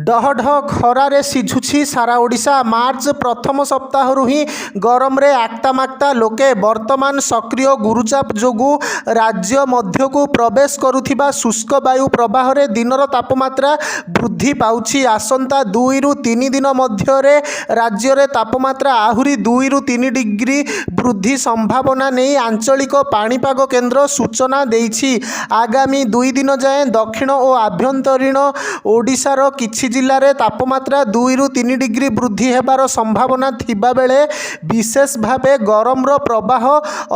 डहढ खरारे सिझुछि सारा ओडिशा। मार्च प्रथम सप्ताहरु ही गरम रे आक्तामाक्ता लोके वर्तमान सक्रिय गुरुचाप जोगु राज्य मध्यकु प्रवेश करुथिबा शुष्क वायु प्रवाह रे दिनर तापमात्रा वृद्धि पाउछि। आसंता 2 रु 3 दिन मध्यरे राज्य रे तापमात्रा आहुरी 2 रु 3 डिग्री वृद्धि संभावना नहीं आंचलिक पाणीपाग केन्द्र सूचना देइछि। आगामी 2 दिन जाए दक्षिण और आभ्यंतरीण ओडिशार किछि जिल्ला रे तापमात्रा 2 रु 3 डिग्री वृद्धि हेबार संभावना थिबा बेले विशेष भावे गरम रो प्रवाह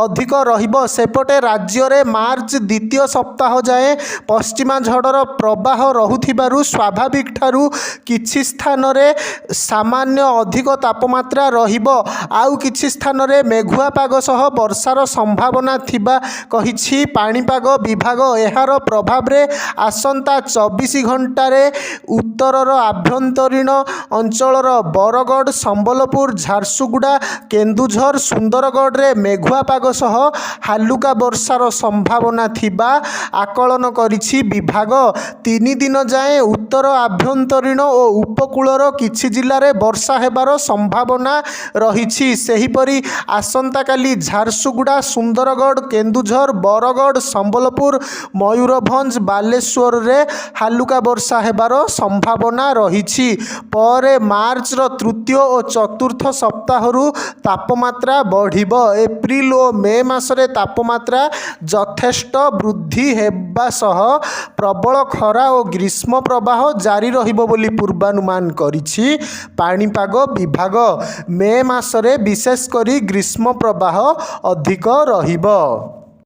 अधिक रहिबो। सेपटे राज्य रे मार्च द्वितीय सप्ताह जाए पश्चिमा झड़र प्रवाह रहुथिबारु स्वाभाविक ठारू किछि स्थान रे सामान्य अधिक तापमात्रा रहिबो। आउ किछि स्थान रे मेघुआ पाग सह वर्षार संभावना थिबा कहिछि पाणीपाग विभाग। एहार प्रभाव रे आसंता 24 घंटा रे उत्तरर आभ्यंतरीण अंचलर बरगढ़ संबलपुर झारसुगुड़ा केन्दुझर सुंदरगढ़ रे मेघुआ पाग सह हालुका वर्षार संभावना थिबा आकलन करिछि विभाग। 3 दिन जाए उत्तर आभ्यंतरीण और उपकूलर किछि जिल्ला रे वर्षा हेबार संभावना रहिछि। सेहिपरि आसंता काली झारसुगुड़ा सुंदरगढ़ केन्दुझर बरगढ़ संबलपुर मयूरभंज बालेश्वर रे हालुका वर्षा हेबार संभावना रहिछि। परे मार्च रो तृतीय और चतुर्थ सप्ताहरु तापमात्रा बढ़िबो। एप्रिल और मे मासरे तापमात्रा यथेष्ट वृद्धि हेबा सह प्रबल खरा और ग्रीष्म प्रवाह जारी रहिबो बोली पूर्वानुमान करिछि पाणीपाग विभाग। मे मासरे विशेष करी ग्रीष्म प्रवाह अधिक रहिबो।